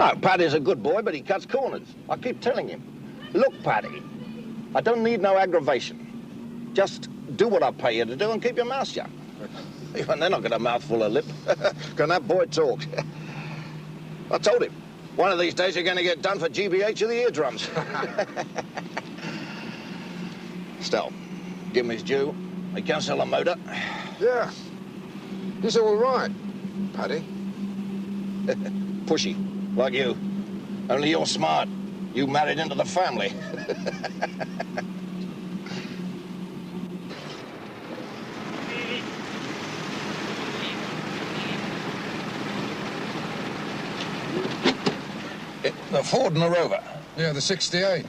No, Paddy's a good boy, but he cuts corners. I keep telling him. Look, Paddy, I don't need no aggravation. Just do what I pay you to do and keep your mouth shut. Even they're not got a mouthful of lip. Can that boy talk? I told him, one of these days you're going to get done for GBH of the eardrums. Still, give him his due. He can sell a motor. Yeah. He's all right, Paddy. Pushy, like you. Only you're smart. You married into the family. The Ford and the Rover. Yeah, the 68.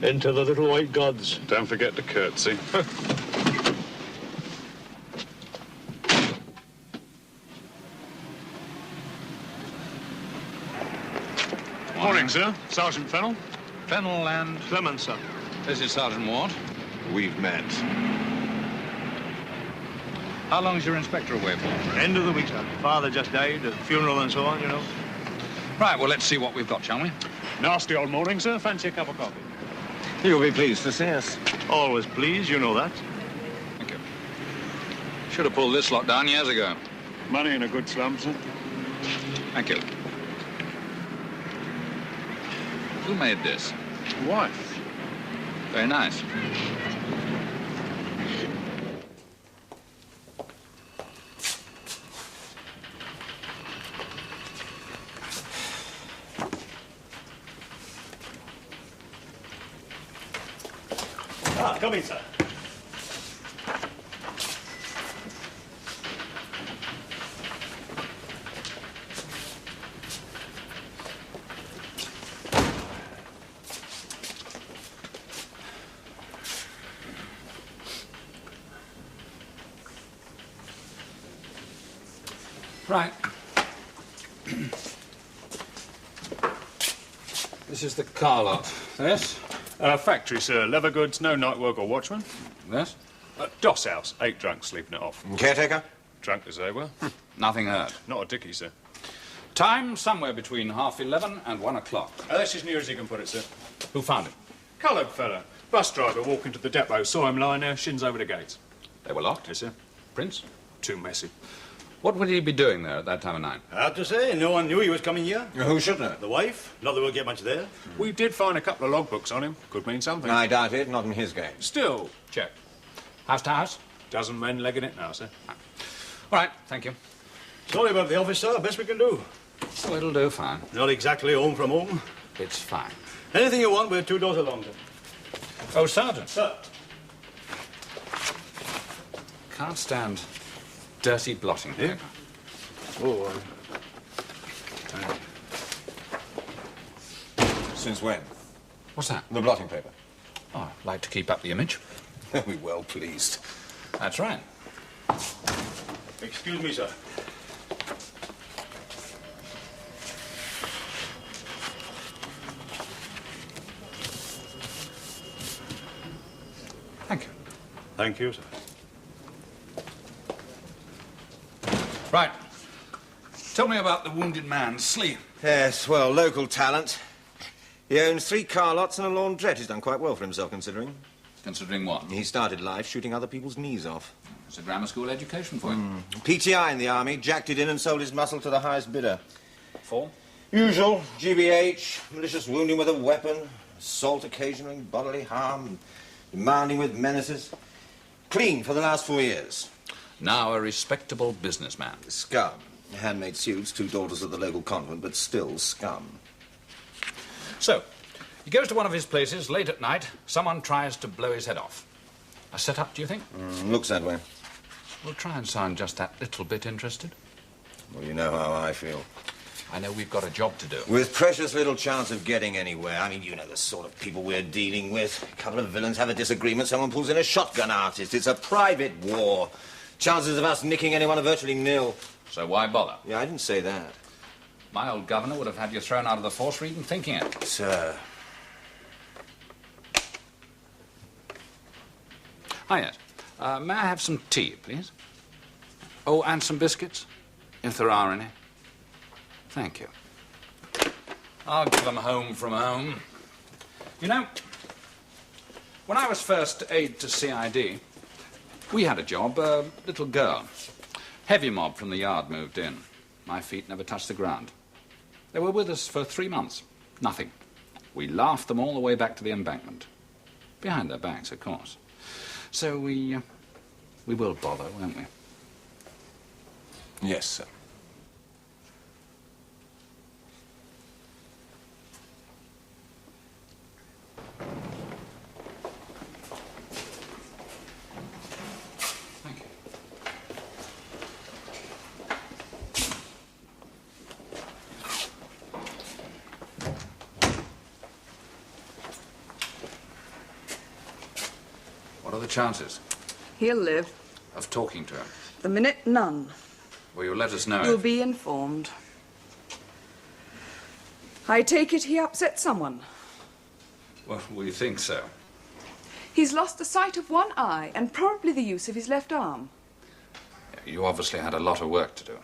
Into the little white gods. Don't forget to curtsy. Morning, sir. Sergeant Fennell. Fennell and... Clemens, sir. This is Sergeant Ward. We've met. How long's your inspector away for? End of the week, sir. Father just died, a funeral and so on, you know. Right, well, let's see what we've got, shall we? Nasty old morning, sir. Fancy a cup of coffee? You'll be pleased to see us. Always pleased, you know that. Thank you. Should have pulled this lot down years ago. Money in a good slump, sir. Thank you. Who made this? Wife. Very nice. Come in, sir. Right. This is the car lot. Yes? Factory, sir. Leather goods, no night work or watchman. Yes? Doss house. 8 drunks sleeping it off. Caretaker? Drunk as they were. Nothing heard. Not a dickie, sir. Time somewhere between 11:30 and 1 o'clock. That's as near as you can put it, sir. Who found him? Coloured fella. Bus driver walking to the depot. Saw him lying there, shins over the gates. They were locked. Yes, sir. Prince? Too messy. What would he be doing there at that time of night? Hard to say. No one knew he was coming here. Who should know? The wife. Not that we'll get much there. We did find a couple of logbooks on him. Could mean something. I doubt it. Not in his game. Still, check. House to house? Dozen men legging it now, sir. All right, thank you. Sorry about the office, sir. Best we can do. Oh, it'll do fine. Not exactly home from home. It's fine. Anything you want, we're 2 doors along, sir. Oh, Sergeant. Sir. Can't stand dirty blotting paper. Oh, Since when? What's that? The blotting paper. Oh, I'd like to keep up the image. We well pleased. That's right. excuse me, sir. Thank you. Thank you, sir. Right. Tell me about the wounded man, Slee. Yes, well, local talent. He owns 3 car lots and a laundrette. He's done quite well for himself, considering. Considering what? He started life shooting other people's knees off. It's a grammar school education for him. PTI in the army, jacked it in and sold his muscle to the highest bidder. For? Usual, GBH, malicious wounding with a weapon, assault occasionally, bodily harm, demanding with menaces. Clean for the last 4 years. Now a respectable businessman. Scum. Handmade suits, 2 daughters of the local convent, but still scum. So, he goes to one of his places late at night. Someone tries to blow his head off. A set-up, do you think? Looks that way. Well, try and sound just that little bit interested. Well, you know how I feel. I know we've got a job to do. With precious little chance of getting anywhere. I mean, you know the sort of people we're dealing with. A couple of villains have a disagreement, someone pulls in a shotgun artist. It's a private war. Chances of us nicking anyone are virtually nil. So why bother? Yeah, I didn't say that. My old governor would have had you thrown out of the force for even thinking it. Sir. Hi, yes. May I have some tea, please? Oh, and some biscuits, if there are any. Thank you. I'll give them home from home. You know, when I was first aide to CID, we had a job, a little girl. Heavy mob from the yard moved in. My feet never touched the ground. They were with us for 3 months. Nothing. We laughed them all the way back to the embankment. Behind their backs, of course. So we will bother, won't we? Yes, sir. Thank you. What are the chances He'll live. of talking to him? The minute, none. Will you let us know? You'll be informed. I take it he upset someone. Well, we think so. He's lost the sight of one eye and probably the use of his left arm. You obviously had a lot of work to do.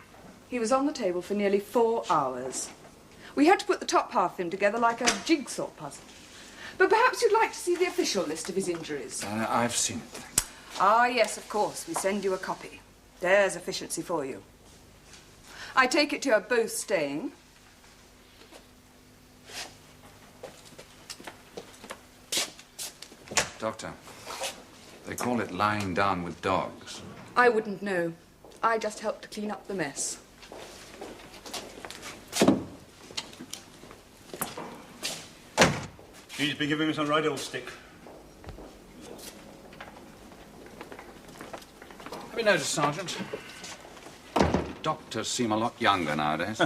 He was on the table for nearly 4 hours. We had to put the top half of him together like a jigsaw puzzle. But perhaps you'd like to see the official list of his injuries. I've seen it. Ah, yes, of course. We send you a copy. There's efficiency for you. I take it you're both staying. Doctor, they call it lying down with dogs. I wouldn't know. I just helped to clean up the mess. She's been giving me some right old stick. Have you noticed, Sergeant? Doctors seem a lot younger nowadays.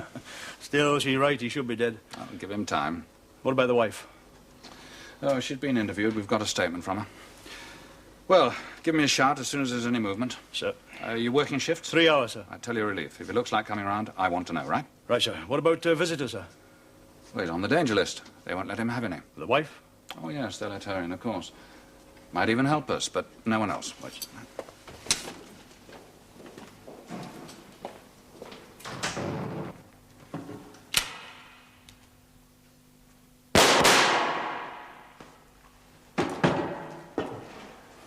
Still, she's right. He should be dead. I'll give him time. What about the wife? Oh, she's been interviewed. We've got a statement from her. Well, give me a shout as soon as there's any movement. Sir. You working shifts? 3 hours, sir. I tell you relief. If it looks like coming around, I want to know, right? Right, sir. What about visitors, sir? Well, he's on the danger list. They won't let him have any. The wife? Oh, yes, they'll let her in, of course. Might even help us, but no one else. Right.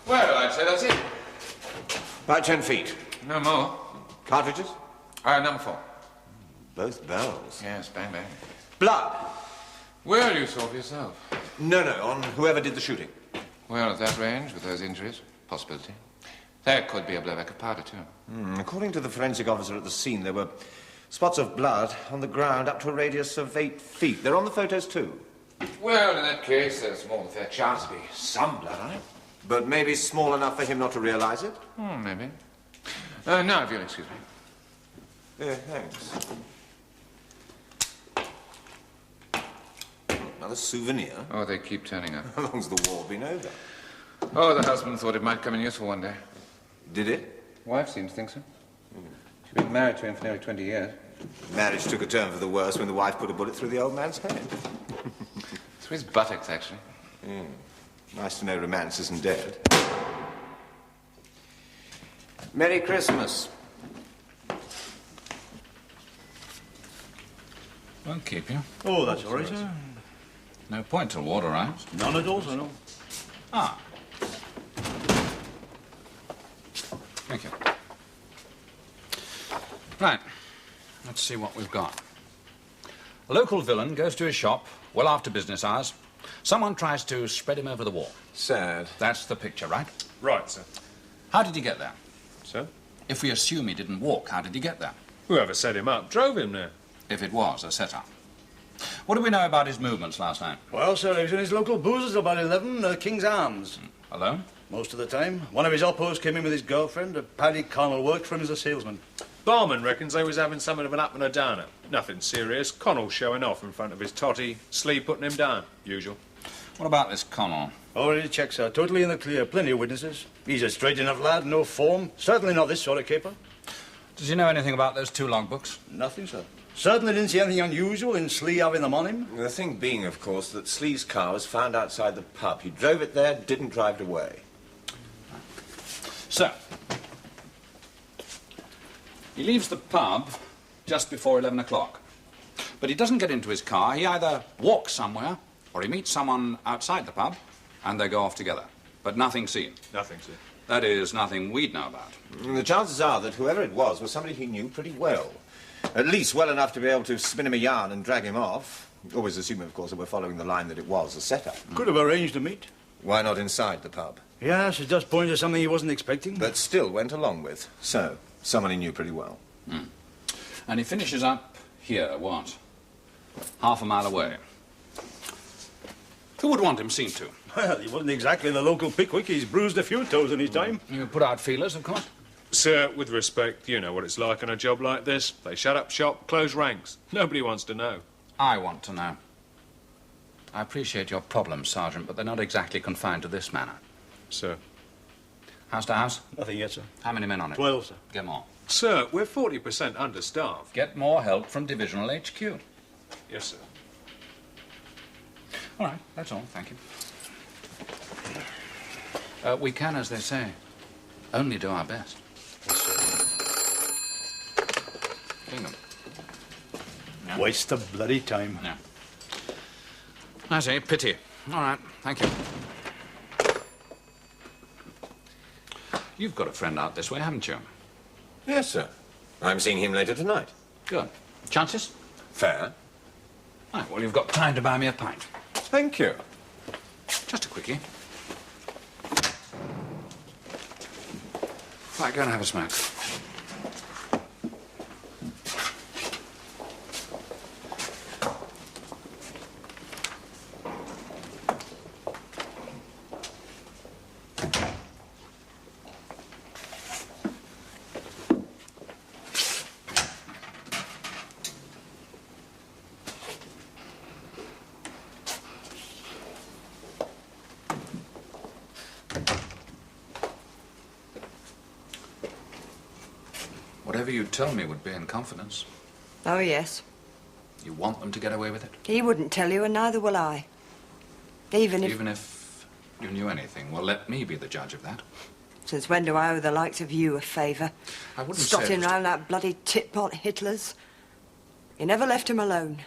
Well, I'd say that's it. About 10 feet. No more. Cartridges? Number 4. Both barrels. Yes, bang, bang. Blood? Well, you saw for yourself. No, on whoever did the shooting. Well, at that range, with those injuries, possibility. There could be a blowback of powder, too. According to the forensic officer at the scene, there were spots of blood on the ground up to a radius of 8 feet. They're on the photos, too. Well, in that case, there's more than fair chance to be some blood on it. But maybe small enough for him not to realize it? Maybe. Now, if you'll excuse me. Yeah, thanks. Another souvenir? Oh, they keep turning up. How long's the war been over? Oh, the husband thought it might come in useful one day. Did it? Wife seems to think so. She's been married to him for nearly 20 years. Marriage took a turn for the worse when the wife put a bullet through the old man's head. Through his buttocks, actually. Nice to know romance isn't dead. Merry Christmas. Won't keep you. Oh, that's all right, sir. No point till water arrives. None at all, sir, no. Ah. Thank you. Right. Let's see what we've got. A local villain goes to his shop well after business hours. Someone tries to spread him over the wall. Sad. That's the picture, right? Right, sir. How did he get there? Sir? If we assume he didn't walk, how did he get there? Whoever set him up drove him there. If it was a setup. What do we know about his movements last night? Well, sir, he was in his local boozers till about 11, King's Arms. Alone? Most of the time. One of his oppos came in with his girlfriend. Paddy Connell worked for him as a salesman. Barman reckons they was having something of an up and a downer. Nothing serious. Connell showing off in front of his totty. Slee putting him down. Usual. What about this Connell? Already checked, sir. Totally in the clear. Plenty of witnesses. He's a straight enough lad, no form. Certainly not this sort of caper. Does he know anything about those 2 logbooks? Nothing, sir. Certainly didn't see anything unusual in Slee having them on him. The thing being, of course, that Slee's car was found outside the pub. He drove it there, didn't drive it away. So, he leaves the pub just before 11 o'clock. But he doesn't get into his car. He either walks somewhere or he meets someone outside the pub and they go off together. But nothing seen. Nothing, sir. That is, nothing we'd know about. The chances are that whoever it was somebody he knew pretty well. At least well enough to be able to spin him a yarn and drag him off. Always assuming, of course, that we're following the line that it was a setup. Could have arranged a meet. Why not inside the pub? Yes, it does point to something he wasn't expecting. But still went along with. So, someone he knew pretty well. And he finishes up here, what? Half a mile away. Who would want him seen to? Well, he wasn't exactly the local Pickwick. He's bruised a few toes in his time. You put out feelers, of course. Sir, with respect, you know what it's like on a job like this. They shut up shop, close ranks. Nobody wants to know. I want to know. I appreciate your problems, Sergeant, but they're not exactly confined to this manor. Sir. House to house? Nothing yet, sir. How many men on it? 12, sir. Get more. Sir, we're 40% understaffed. Get more help from Divisional HQ. Yes, sir. All right, that's all. Thank you. We can, as they say, only do our best. Bingham. No. Waste of bloody time. No. I see. Pity. All right. Thank you. You've got a friend out this way, haven't you? Yes, sir. I'm seeing him later tonight. Good. Chances? Fair. Right, well, you've got time to buy me a pint. Thank you. Just a quickie. Right, go and have a smoke. Whatever you tell me would be in confidence. Oh, yes. You want them to get away with it? He wouldn't tell you, and neither will I. Even if you knew anything, well, let me be the judge of that. Since when do I owe the likes of you a favour? I wouldn't Stotting say... round that bloody tit-pot Hitlers. You never left him alone.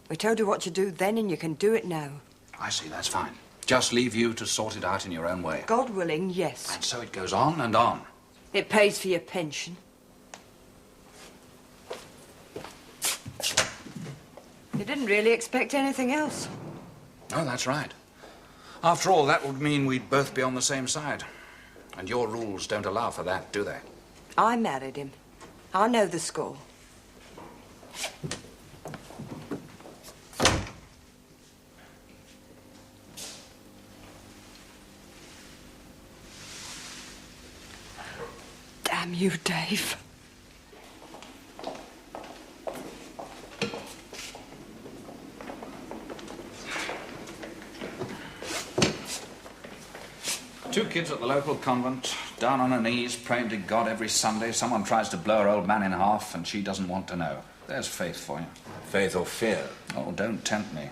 We told you what to do then, and you can do it now. I see, that's fine. Just leave you to sort it out in your own way. God willing, yes. And so it goes on and on. It pays for your pension. You didn't really expect anything else. No, that's right. After all, that would mean we'd both be on the same side. And your rules don't allow for that, do they? I married him. I know the score. Damn you, Dave. Two kids at the local convent, down on her knees, praying to God every Sunday. Someone tries to blow her old man in half, and she doesn't want to know. There's faith for you. Faith or fear? Oh, don't tempt me.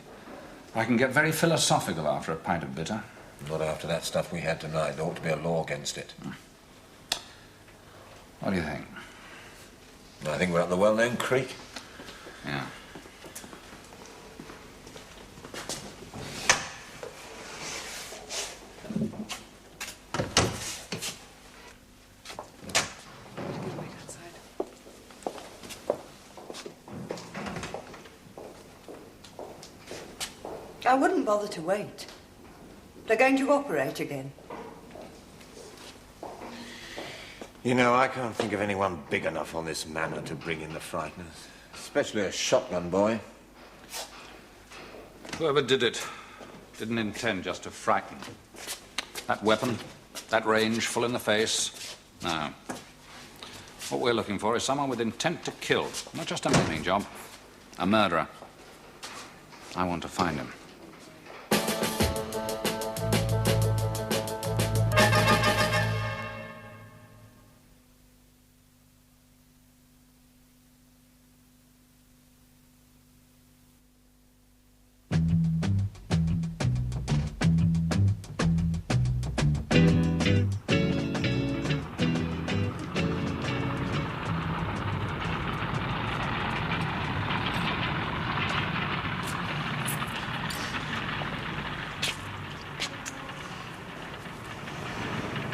I can get very philosophical after a pint of bitter. Not after that stuff we had tonight. There ought to be a law against it. What do you think? I think we're up the well-known creek. Yeah. I wouldn't bother to wait. They're going to operate again. You know, I can't think of anyone big enough on this manor to bring in the frighteners. Especially a shotgun boy. Whoever did it didn't intend just to frighten. That weapon, that range, full in the face. No. What we're looking for is someone with intent to kill. Not just a maiming job. A murderer. I want to find him.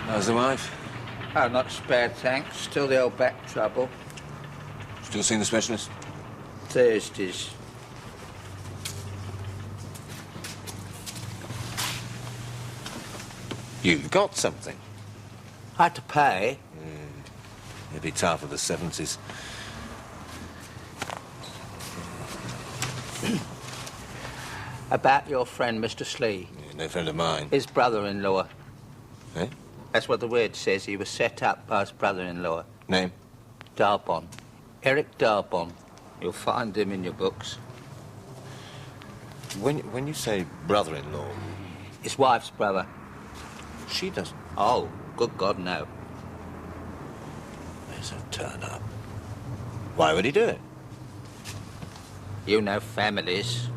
How's the wife? Oh, not spared, thanks. Still the old back trouble. Still seeing the specialist? Thursdays. You've got something. I had to pay. It'd be tough of the 70s. About your friend, Mr. Slee. Yeah, no friend of mine. His brother-in-law. Eh? That's what the word says. He was set up by his brother-in-law. Name? Darbon. Eric Darbon. You'll find him in your books. When you say brother-in-law... His wife's brother. She doesn't... Oh, good God, no. There's a turn-up. Why would he do it? You know families.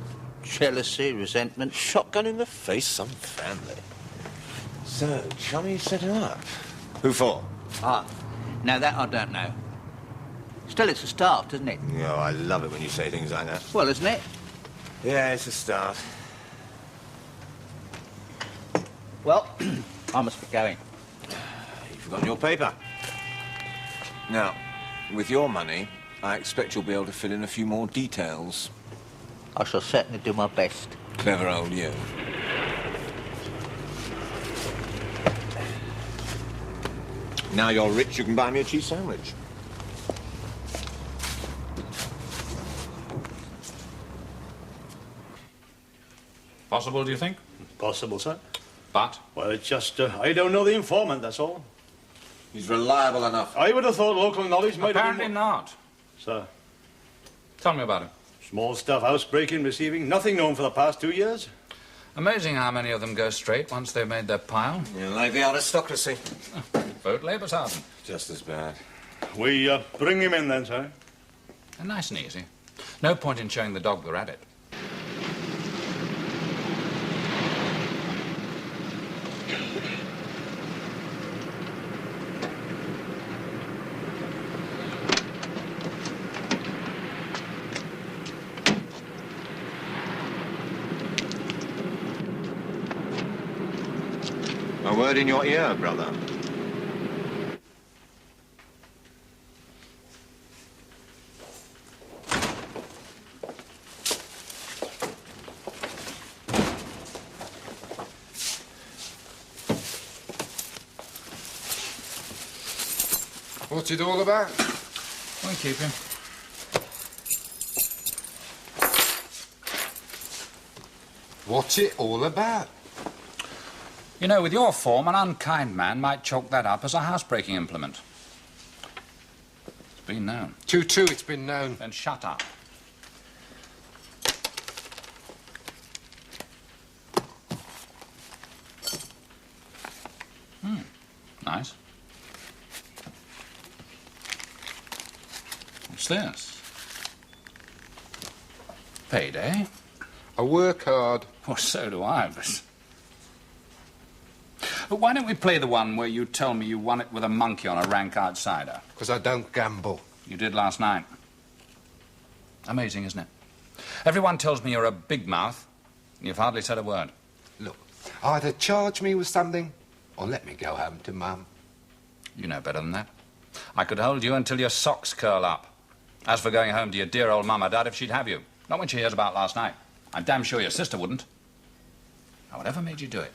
Jealousy, resentment. Shotgun in the face, some family. So, Chummy set him up. Who for? Ah, now that I don't know. Still, it's a start, isn't it? Oh, I love it when you say things like that. Well, isn't it? Yeah, it's a start. Well, I must be going. You've forgotten your paper. Now, with your money, I expect you'll be able to fill in a few more details. I shall certainly do my best. Clever old you. Now you're rich, you can buy me a cheese sandwich. Possible, do you think? Possible, sir. But? Well, it's just, I don't know the informant, that's all. He's reliable enough. I would have thought local knowledge might Apparently have been... not. Sir. Tell me about him. Small stuff, housebreaking, receiving, nothing known for the past 2 years. Amazing how many of them go straight once they've made their pile. Yeah, like the aristocracy. Vote Labour's Just as bad. We bring him in then, sir. Nice and easy. No point in showing the dog the rabbit. A word in your ear, brother. What's it all about? We'll keep him. What's it all about? You know, with your form, an unkind man might chalk that up as a housebreaking implement. It's been known. Too, it's been known. Then shut up. Nice. What's this? Payday? I work hard. Well, so do I, but why don't we play the one where you tell me you won it with a monkey on a rank outsider? Because I don't gamble. You did last night. Amazing, isn't it? Everyone tells me you're a big mouth, and you've hardly said a word. Look, either charge me with something or let me go home to Mum. You know better than that. I could hold you until your socks curl up. As for going home to your dear old mum, I doubt if she'd have you. Not when she hears about last night. I'm damn sure your sister wouldn't. Now, whatever made you do it?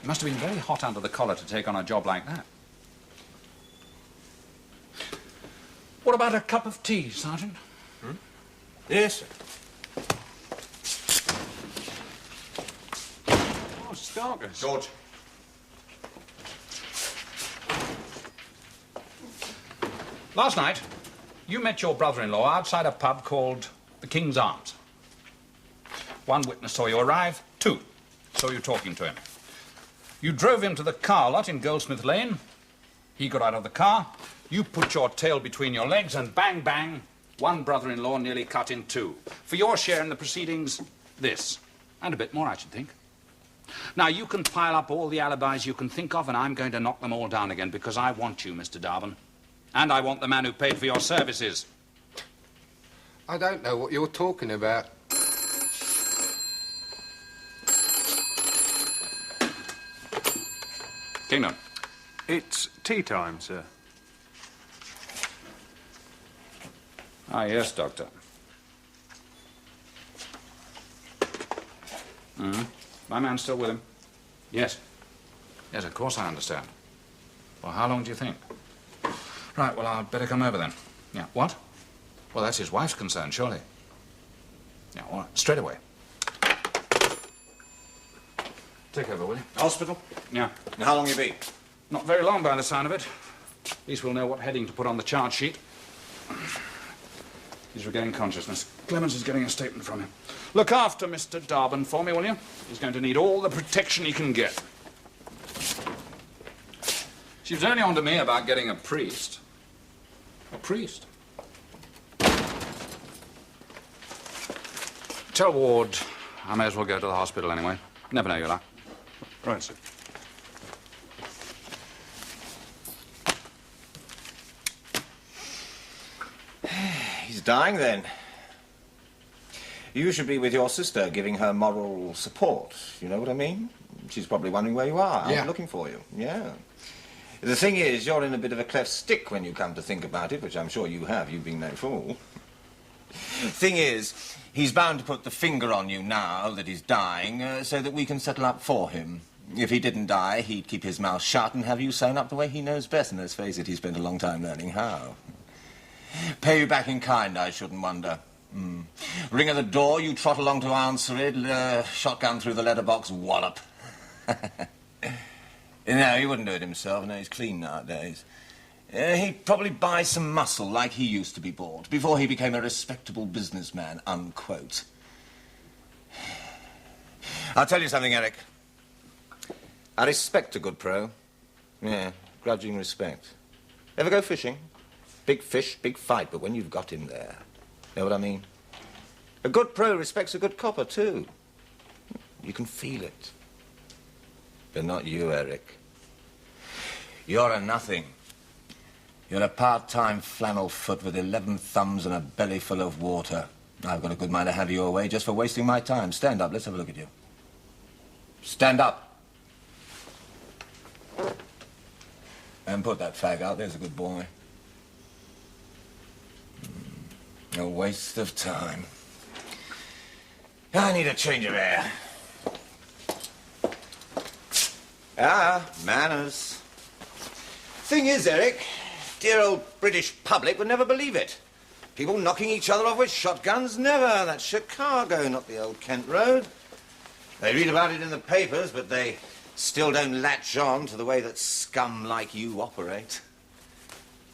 You must have been very hot under the collar to take on a job like that. What about a cup of tea, Sergeant? Yes, sir. Oh, starkers. George. Last night, you met your brother-in-law outside a pub called the King's Arms. One witness saw you arrive, two saw you talking to him. You drove him to the car lot in Goldsmith Lane. He got out of the car. You put your tail between your legs and bang, bang, one brother-in-law nearly cut in two. For your share in the proceedings, this. And a bit more, I should think. Now, you can pile up all the alibis you can think of, and I'm going to knock them all down again because I want you, Mr. Darban. And I want the man who paid for your services. I don't know what you're talking about. Kingdom. It's tea time, sir. Ah, yes, Doctor. My man's still with him? Yes. Yes, of course I understand. Well, how long do you think? Right, well, I'd better come over then. Yeah, what? Well, that's his wife's concern, surely. Yeah, all right, straight away. Take over, will you? Hospital? Yeah. And how long you be? Not very long by the sound of it. At least we'll know what heading to put on the charge sheet. He's regained consciousness. Clemens is getting a statement from him. Look after Mr. Darban for me, will you? He's going to need all the protection he can get. She was only on to me about getting a priest. A priest? Tell Ward I may as well go to the hospital anyway. Never know your luck. Right, sir. He's dying, then. You should be with your sister, giving her moral support. You know what I mean? She's probably wondering where you are. Yeah. I'm looking for you. Yeah. The thing is, you're in a bit of a cleft stick when you come to think about it, which I'm sure you have, you being no fool. Thing is, he's bound to put the finger on you now that he's dying, so that we can settle up for him. If he didn't die, he'd keep his mouth shut and have you sewn up the way he knows best, and let's face it, he spent a long time learning how. Pay you back in kind, I shouldn't wonder. Ring at the door, you trot along to answer it, shotgun through the letterbox, wallop. No, he wouldn't do it himself. No, he's clean nowadays. He'd probably buy some muscle like he used to be bought before he became a respectable businessman, unquote. I'll tell you something, Eric. I respect a good pro. Yeah, grudging respect. Ever go fishing? Big fish, big fight, but when you've got him there, know what I mean? A good pro respects a good copper, too. You can feel it. But not you, Eric. You're a nothing. You're a part-time flannel foot with 11 thumbs and a belly full of water. I've got a good mind to have you away just for wasting my time. Stand up, let's have a look at you. Stand up. And put that fag out, there's a good boy. A waste of time. I need a change of air. Ah, manners. Thing is, Eric, dear old British public would never believe it. People knocking each other off with shotguns, never. That's Chicago, not the old Kent Road. They read about it in the papers, but they still don't latch on to the way that scum like you operate.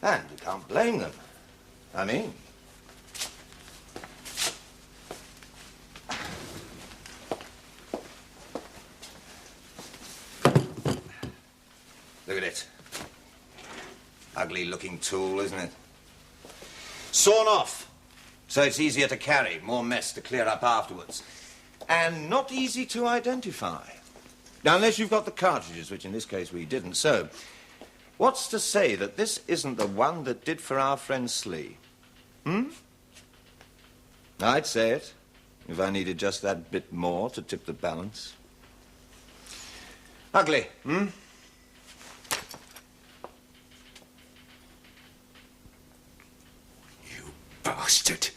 And you can't blame them. I mean... Look at it. Ugly-looking tool, isn't it? Sawn off, so it's easier to carry, more mess to clear up afterwards. and not easy to identify. Now, unless you've got the cartridges, which in this case we didn't. So, what's to say that this isn't the one that did for our friend Slee? I'd say it, if I needed just that bit more to tip the balance. Ugly, You bastard.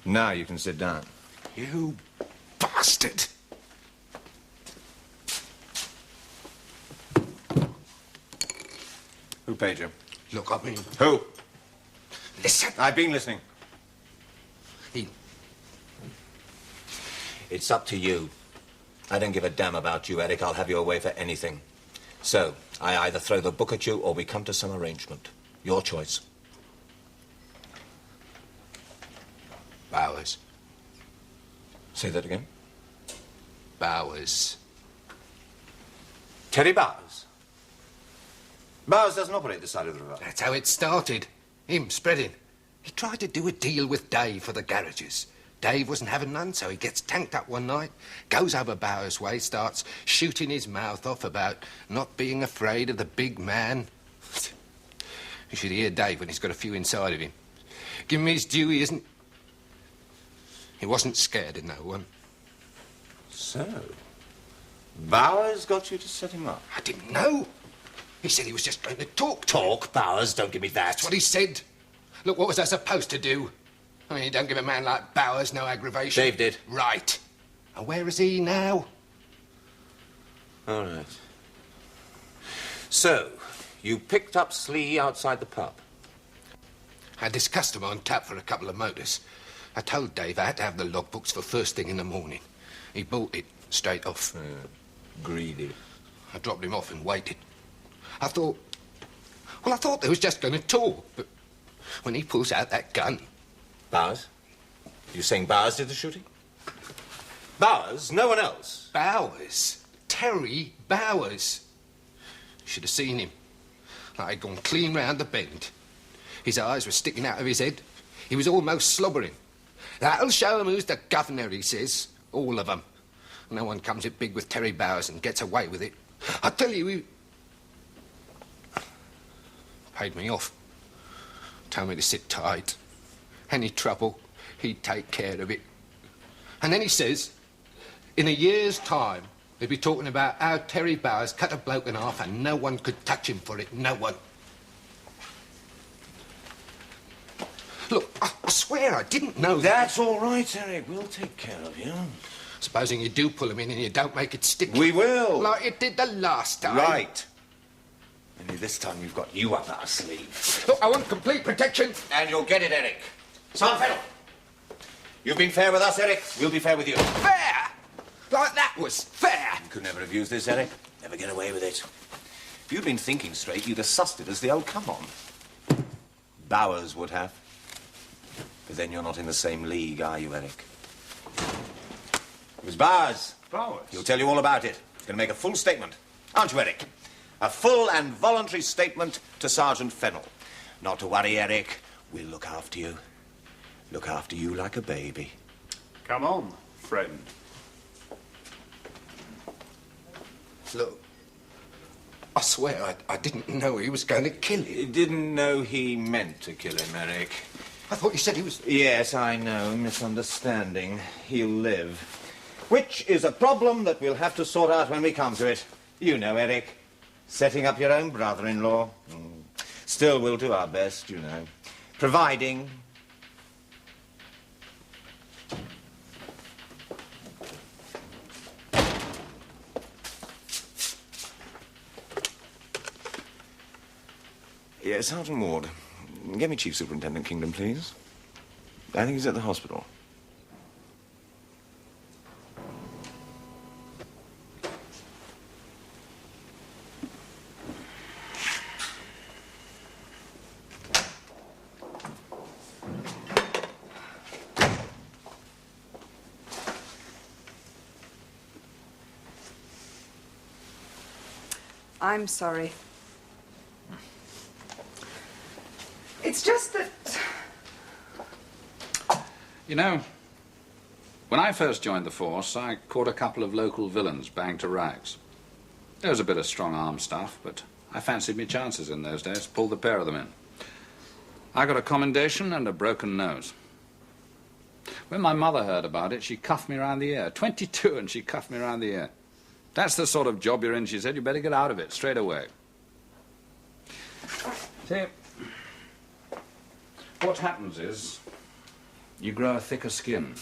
Now you can sit down. You bastard. Who paid you? Look, I mean... Who? Listen. I've been listening. He... It's up to you. I don't give a damn about you, Eric. I'll have your way for anything. So, I either throw the book at you or we come to some arrangement. Your choice. Bowers. Say that again. Bowers. Terry Bowers? Bowers doesn't operate this side of the river. That's how it started. Him spreading. He tried to do a deal with Dave for the garages. Dave wasn't having none, so he gets tanked up one night, goes over Bowers' way, starts shooting his mouth off about not being afraid of the big man. You should hear Dave when he's got a few inside of him. Give him his due, he isn't... He wasn't scared of no one. So, Bowers got you to set him up? I didn't know. He said he was just going to talk. Talk, Bowers? Don't give me that. That's what he said. Look, what was I supposed to do? I mean, you don't give a man like Bowers no aggravation. Dave did. Right. And where is he now? All right. So, you picked up Slee outside the pub? Had this customer on tap for a couple of motors. I told Dave I had to have the logbooks for first thing in the morning. He bought it straight off. Greedy. I dropped him off and waited. I thought they was just going to talk, but when he pulls out that gun... Bowers? You saying Bowers did the shooting? Bowers? No one else? Bowers? Terry Bowers. Should have seen him. Like he'd gone clean round the bend. His eyes were sticking out of his head. He was almost slobbering. That'll show 'em who's the governor, he says. All of them. No one comes it big with Terry Bowers and gets away with it. I tell you, he... paid me off. Told me to sit tight. Any trouble, he'd take care of it. And then he says, in a year's time, they'd be talking about how Terry Bowers cut a bloke in half and no one could touch him for it, no one. Look, I swear I didn't know that. That's all right, Eric. We'll take care of you. Supposing you do pull him in and you don't make it stick. We will. Like it did the last time. Right. Only this time we've got you up our sleeve. Look, I want complete protection. And you'll get it, Eric. Sergeant Fennell. You've been fair with us, Eric. We'll be fair with you. Fair? Like that was fair. You could never have used this, Eric. Never get away with it. If you'd been thinking straight, you'd have sussed it as the old come-on. Bowers would have. But then you're not in the same league, are you, Eric? It was Bowers. Bowers? He'll tell you all about it. He's going to make a full statement. Aren't you, Eric? A full and voluntary statement to Sergeant Fennell. Not to worry, Eric. We'll look after you. Look after you like a baby. Come on, friend. Look, I swear I didn't know he was going to kill him. You didn't know he meant to kill him, Eric. I thought you said he was... Yes, I know. Misunderstanding. He'll live. Which is a problem that we'll have to sort out when we come to it. You know, Eric. Setting up your own brother-in-law. Still, we'll do our best, you know. Providing... Yes, Sergeant Ward. Get me Chief Superintendent Kingdom, please. I think he's at the hospital. I'm sorry. It's It's just that... You know, when I first joined the force, I caught a couple of local villains banged to rags. There was a bit of strong-arm stuff, but I fancied me chances in those days, pulled the pair of them in. I got a commendation and a broken nose. When my mother heard about it, she cuffed me around the ear. 22, and she cuffed me around the ear. That's the sort of job you're in, she said. You better get out of it straight away. See, what happens is you grow a thicker skin.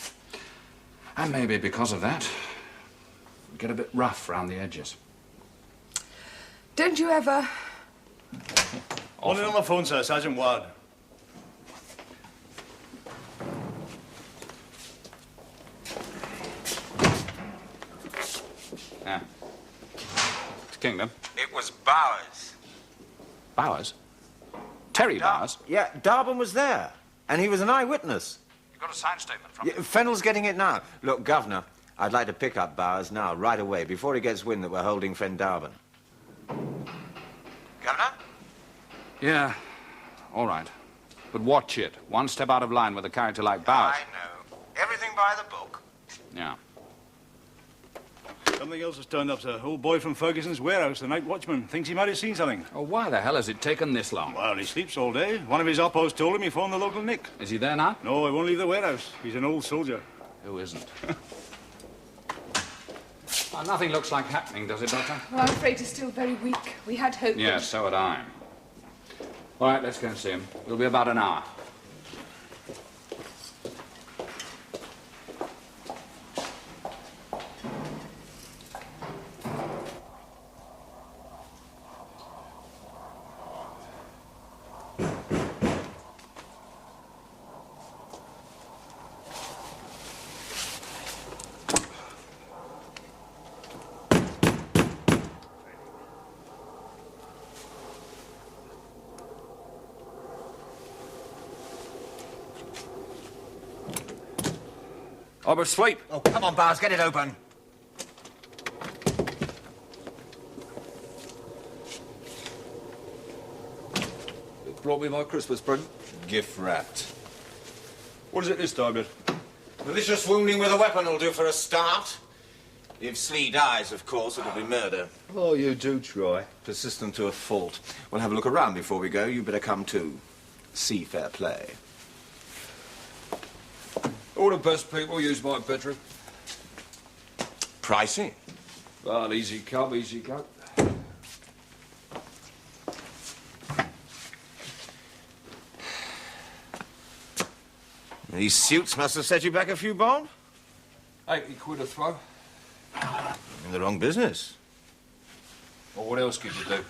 And maybe because of that, you get a bit rough around the edges. Don't you ever... Only on the phone, sir. Sergeant Ward. Yeah. It's Kingdom. It was Bowers. Bowers? Terry Bowers? Yeah, Darbon was there, and he was an eyewitness. You got a signed statement from Yeah, Fennell's getting it now. Look, Governor, I'd like to pick up Bowers now, right away, before he gets wind that we're holding friend Darbon. Governor? Yeah, all right. But watch it. One step out of line with a character like Bowers. I know. Everything by the book. Yeah. Something else has turned up, sir. Old boy from Ferguson's warehouse, the night watchman. Thinks he might have seen something. Oh, why the hell has it taken this long? Well, he sleeps all day. One of his oppos told him he phoned the local Nick. Is he there now? No, he won't leave the warehouse. He's an old soldier. Who isn't? Well, nothing looks like happening, does it, Doctor? Well, I'm afraid he's still very weak. We had hoped Yeah, so had I. All right, let's go and see him. It'll be about an hour. Oversleep. Oh, come on, Bowers, get it open. You brought me my Christmas present. Gift wrapped. What is it this time, then? Malicious wounding with a weapon will do for a start. If Slee dies, of course, it'll be murder. Oh, you do try. Persistent to a fault. We'll have a look around before we go. You better come too. See fair play. All the best people use my bedroom. Pricey. Well, easy come, easy go. These suits must have set you back a few bob. 80 quid a throw. In the wrong business. Well, what else could you do?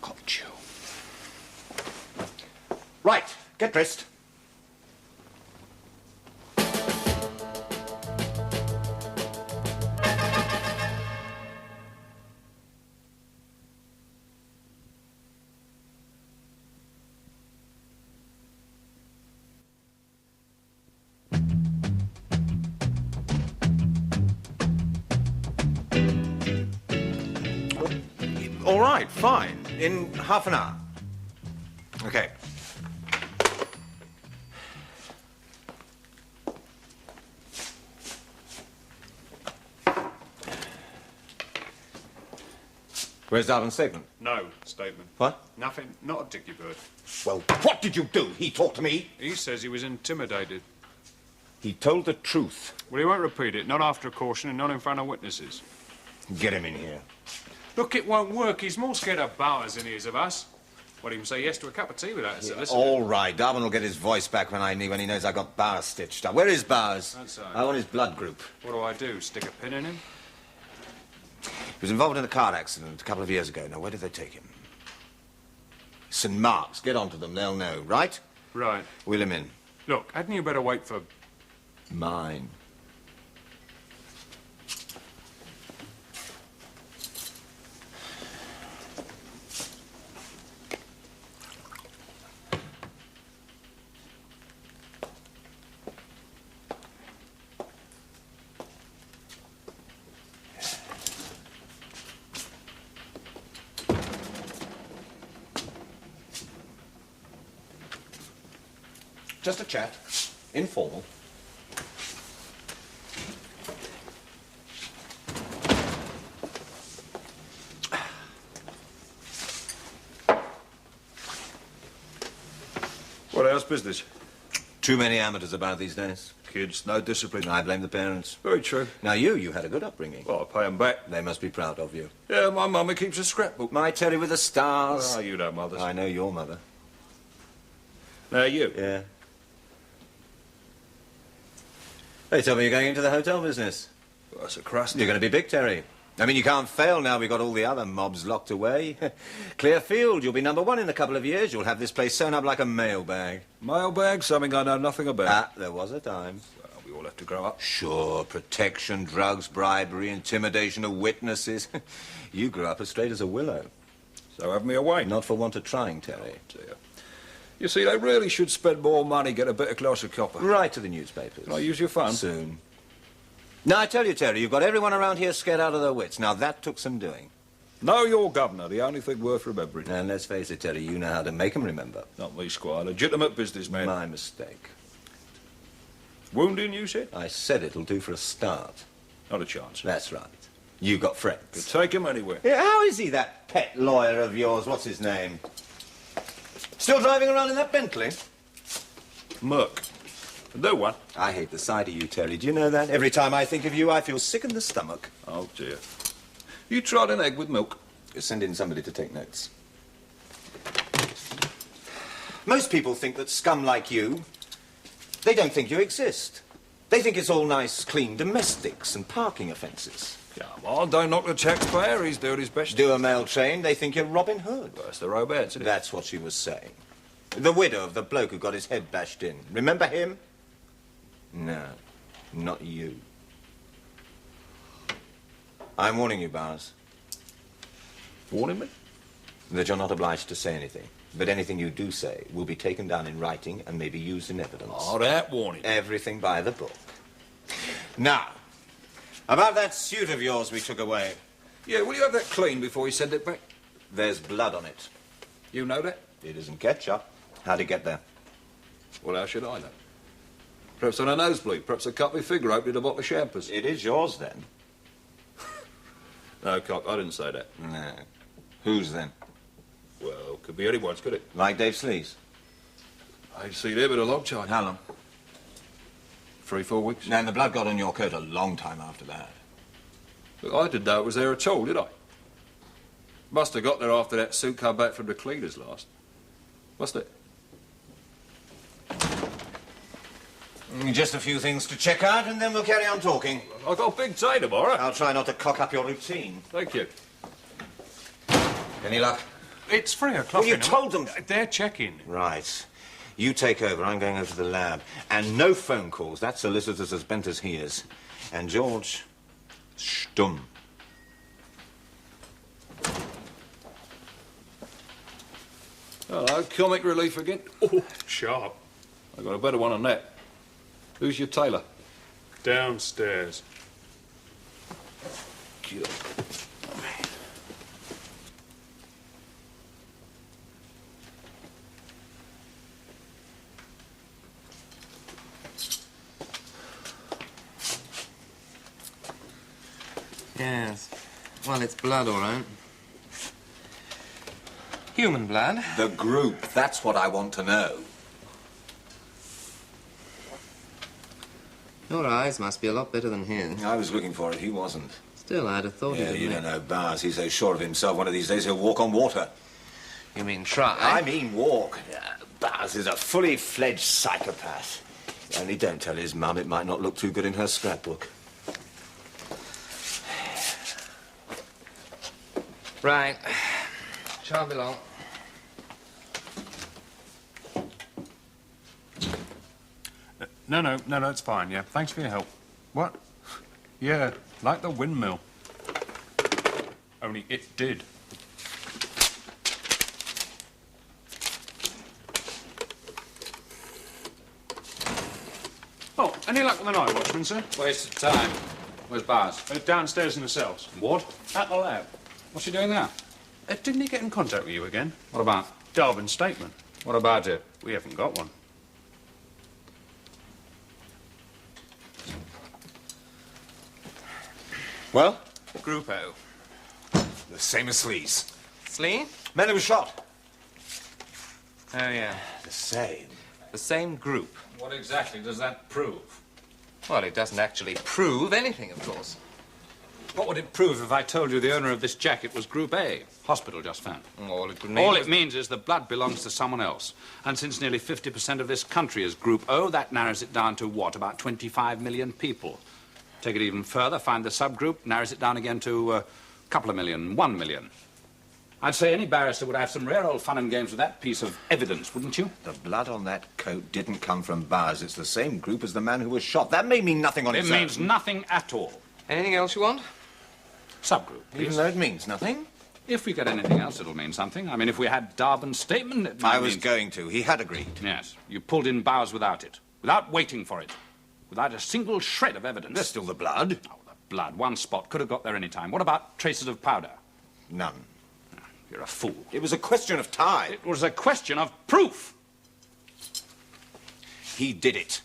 Got you. Right, get dressed. All right, fine. In half an hour. Okay. Where's Darwin's statement? No statement. What? Nothing. Not a dicky bird. Well, what did you do? He talked to me. He says he was intimidated. He told the truth. Well, he won't repeat it. Not after a caution and not in front of witnesses. Get him in here. Look, it won't work. He's more scared of Bowers than he is of us. Won't even say yes to a cup of tea without a solicitor. All right, Darwin will get his voice back when he knows I got Bowers stitched up. Where is Bowers? Outside. I want his blood group. What do? Stick a pin in him? He was involved in a car accident a couple of years ago. Now, where did they take him? St. Mark's. Get on to them. They'll know, right? Right. Wheel him in. Look, hadn't you better wait for... Mine. Just a chat. Informal. Well, how's business? Too many amateurs about these days. Kids, no discipline. I blame the parents. Very true. Now, you had a good upbringing. Well, I pay them back. They must be proud of you. Yeah, my mummy keeps a scrapbook. My Terry with the stars. Oh, you know mothers. I know your mother. Now, you. Yeah. They tell me you're going into the hotel business. Well, that's a crust. You're going to be big, Terry. I mean, you can't fail now we've got all the other mobs locked away. Clear field, you'll be #1 in a couple of years. You'll have this place sewn up like a mailbag. Mailbag? Something I know nothing about. Ah, there was a time. Well, we all have to grow up. Sure, protection, drugs, bribery, intimidation of witnesses. You grew up as straight as a willow. So have me away. Not for want of trying, Terry. Oh, dear. You see, they really should spend more money, get a better class of copper. Right to the newspapers. Can I use your phone? Soon. Now, I tell you, Terry, you've got everyone around here scared out of their wits. Now, that took some doing. No, you're governor, the only thing worth remembering. And let's face it, Terry, you know how to make them remember. Not me, Squire. Legitimate businessman. My mistake. Wounding, you said? I said it'll do for a start. Not a chance. That's right. You got friends. Could take him anywhere. Yeah, how is he, that pet lawyer of yours? What's his name? Still driving around in that Bentley? Merc. No one. I hate the sight of you, Terry. Do you know that? Every time I think of you, I feel sick in the stomach. Oh, dear. You tried an egg with milk? Send in somebody to take notes. Most people think that scum like you, they don't think you exist. They think it's all nice, clean domestics and parking offences. Come on, don't knock the taxpayer. He's doing his best. Do a mail train, they think you're Robin Hood. Well, that's the romance, isn't it? That's what she was saying. The widow of the bloke who got his head bashed in. Remember him? No, not you. I'm warning you, Bowers. Warning me? That you're not obliged to say anything. But anything you do say will be taken down in writing and may be used in evidence. Oh, that warning. Everything by the book. Now, about that suit of yours we took away. Yeah, will you have that cleaned before you send it back? There's blood on it. You know that? It isn't ketchup. How'd it get there? Well, how should I know? Perhaps on a nosebleed. Perhaps a cut my finger opening a bottle of champers. It is yours, then. No, Cock, I didn't say that. No. Whose, then? Well, could be anyone's, could it? Like Dave Sleaze? I've seen him in a long time. How long? 3-4 weeks. And the blood got on your coat a long time after that. Look, I didn't know it was there at all, did I? Must have got there after that suit come back from the cleaners last. Must it? Just a few things to check out, and then we'll carry on talking. I've got a big day tomorrow. I'll try not to cock up your routine. Thank you. Any luck? It's 3 o'clock. Well, you told them. They're checking. Right. You take over. I'm going over to the lab. And no phone calls. That solicitor's as bent as he is. And George, stumm. Hello, comic relief again. Oh, Sharp. I got a better one on that. Who's your tailor? Downstairs. Good. Yes. Well, it's blood, all right. Human blood. The group. That's what I want to know. Your eyes must be a lot better than his. I was looking for it. He wasn't. Still, I'd have thought Yeah, he'd you admit. don't know Bowers. He's so sure of himself. One of these days he'll walk on water. You mean try? I mean walk. Bowers is a fully fledged psychopath. Only don't tell his mum. It might not look too good in her scrapbook. Right. Shan't be long. No, it's fine, yeah. Thanks for your help. What? Yeah, like the windmill. Only it did. Oh, any luck with the night watchman, sir? Waste of time. Where's Bowers? Downstairs in the cells. What? At the lab. What's he doing there? Didn't he get in contact with you again? What about? Darwin's statement. What about it? We haven't got one. Well? Group O. The same as Slee's. Slee? Man who was shot. Oh, yeah. The same. The same group. What exactly does that prove? Well, it doesn't actually prove anything, of course. What would it prove if I told you the owner of this jacket was Group A? Hospital just found. All it would mean All it means is the blood belongs to someone else. And since nearly 50% of this country is Group O, that narrows it down to what? About 25 million people. Take it even further, find the subgroup, narrows it down again to a couple of million, 1 million. I'd say any barrister would have some rare old fun and games with that piece of evidence, wouldn't you? The blood on that coat didn't come from Bowers. It's the same group as the man who was shot. That may mean nothing on its own. It means nothing at all. Anything else you want? Subgroup, please. Even though it means nothing? If we get anything else, it'll mean something. I mean, if we had Darbin's statement, it might I was mean... going to. He had agreed. Yes. You pulled in Bowers without it. Without waiting for it. Without a single shred of evidence. There's still the blood. Oh, the blood. One spot. Could have got there any time. What about traces of powder? None. You're a fool. It was a question of time. It was a question of proof. He did it.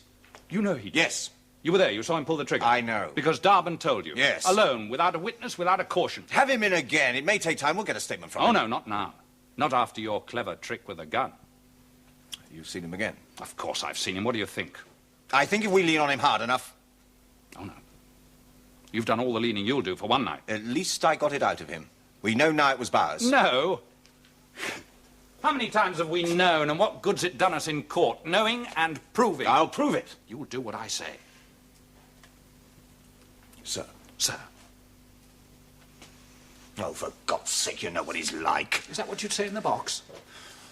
You know he did. Yes. You were there. You saw him pull the trigger. I know. Because Darbin told you. Yes. Alone, without a witness, without a caution. Have him in again. It may take time. We'll get a statement from him. Oh, no, not now. Not after your clever trick with a gun. You've seen him again? Of course I've seen him. What do you think? I think if we lean on him hard enough... Oh, no. You've done all the leaning you'll do for one night. At least I got it out of him. We know now it was Bowers. No. How many times have we known, and what good's it done us in court? Knowing and proving. I'll prove it. You'll do what I say. Sir. Sir. Oh, for God's sake, you know what he's like. Is that what you'd say in the box?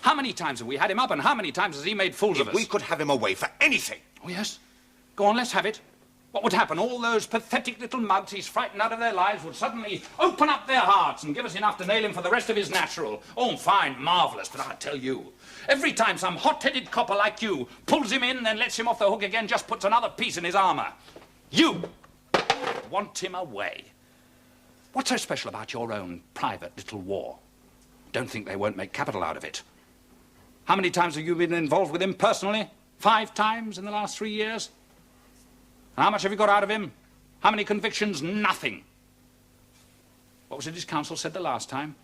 How many times have we had him up, and how many times has he made fools of us? We could have him away for anything. Oh, yes? Go on, let's have it. What would happen? All those pathetic little mugs he's frightened out of their lives would suddenly open up their hearts and give us enough to nail him for the rest of his natural. Oh, fine, marvellous, but I tell you, every time some hot-headed copper like you pulls him in, then lets him off the hook again, just puts another piece in his armour. You want him away. What's so special about your own private little war? Don't think they won't make capital out of it. How many times have you been involved with him personally? 5 times in the last 3 years? And how much have you got out of him? How many convictions? Nothing. What was it his counsel said the last time?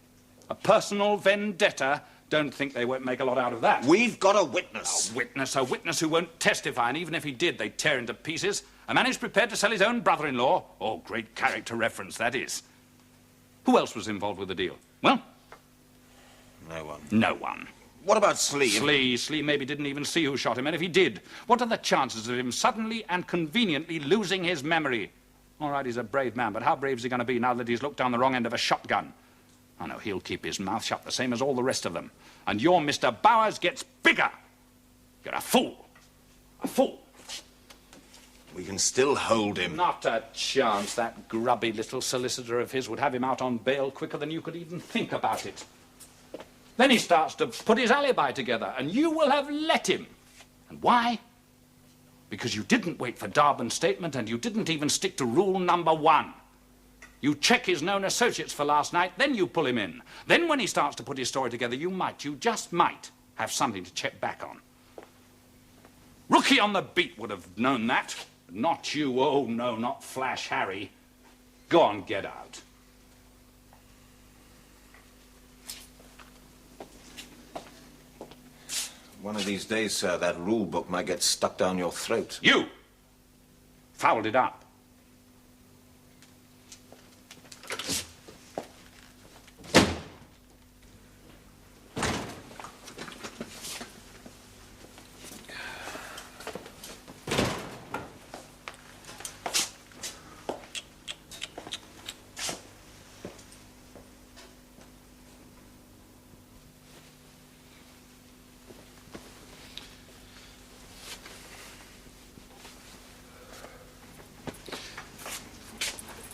A personal vendetta. Don't think they won't make a lot out of that. We've got a witness. A witness who won't testify, and even if he did, they'd tear into pieces. A man who's prepared to sell his own brother-in-law. Oh, great character reference, that is. Who else was involved with the deal? Well? No one. No one. What about Slee? Slee maybe didn't even see who shot him, and if he did, what are the chances of him suddenly and conveniently losing his memory? All right, he's a brave man, but how brave is he going to be now that he's looked down the wrong end of a shotgun? Oh, no, he'll keep his mouth shut the same as all the rest of them. And your Mr. Bowers gets bigger. You're a fool. A fool. We can still hold him. Not a chance. That grubby little solicitor of his would have him out on bail quicker than you could even think about it. Then he starts to put his alibi together, and you will have let him. And why? Because you didn't wait for Darbin's statement, and you didn't even stick to rule number 1. You check his known associates for last night, then you pull him in. Then when he starts to put his story together, you just might, have something to check back on. Rookie on the beat would have known that. Not you. Oh, no, not Flash Harry. Go on, get out. One of these days, sir, that rule book might get stuck down your throat. You fouled it up.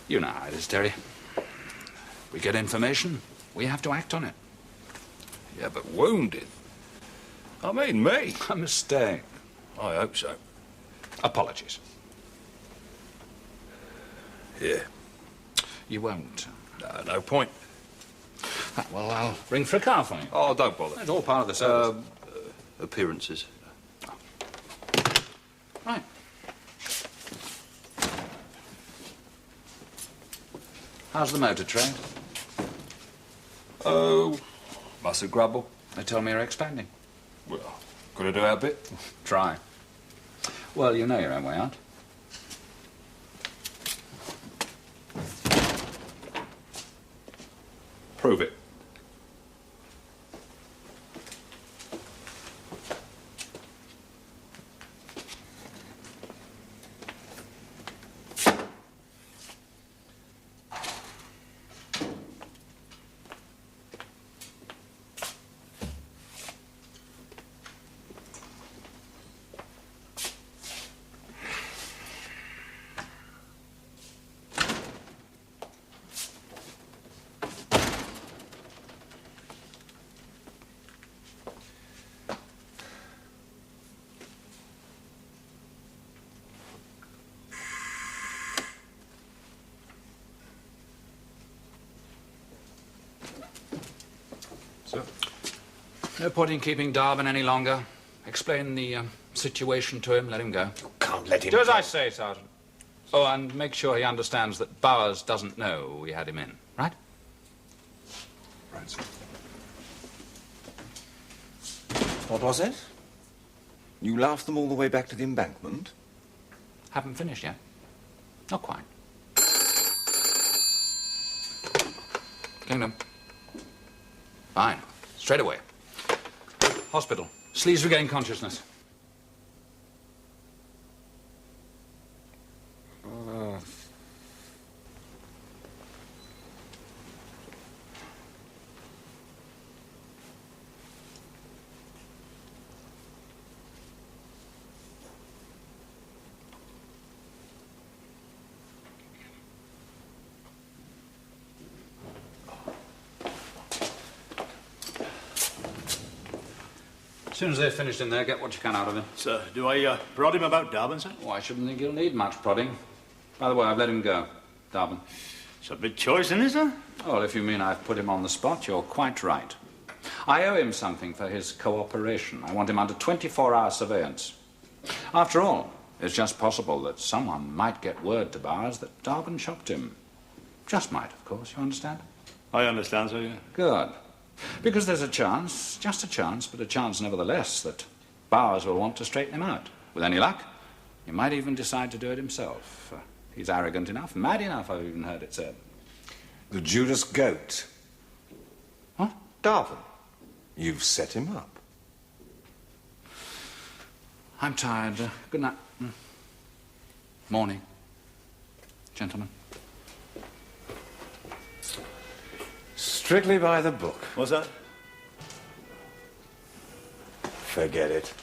You know how it is, Terry. We get information, we have to act on it. Yeah, but wounded? I mean, me. A mistake. I hope so. Apologies. Yeah. You won't. No point. Well, I'll ring for a car for you. Oh, don't bother. It's all part of the service. Appearances. Right. How's the motor trade? Oh, must have grumble. They told me you're expanding. Well, got to do our bit. Try. Well, you know your own way out. Prove it. So? No point in keeping Darwin any longer. Explain the situation to him, let him go. You can't let him Do as go. I say, Sergeant. Oh, and make sure he understands that Bowers doesn't know we had him in, right? Right, sir. What was it? You laughed them all the way back to the embankment? Haven't finished yet. Not quite. Kingdom. Fine. Straight away. Hospital. Sleeves regain consciousness. As soon as they're finished in there, get what you can out of him. Sir, do I prod him about Darwin, sir? Oh, I shouldn't think he'll need much prodding. By the way, I've let him go, Darwin. It's a big choice, isn't it, sir? Well, if you mean I've put him on the spot, you're quite right. I owe him something for his cooperation. I want him under 24-hour surveillance. After all, it's just possible that someone might get word to Bowers that Darwin shopped him. Just might, of course, you understand? I understand, sir, yeah. Good. Because there's a chance, just a chance, but a chance nevertheless, that Bowers will want to straighten him out. With any luck, he might even decide to do it himself. He's arrogant enough, mad enough, I've even heard it said. The Judas goat. What? Darwin. You've set him up. I'm tired. Good night. Morning, gentlemen. Strictly by the book. What's that? Forget it.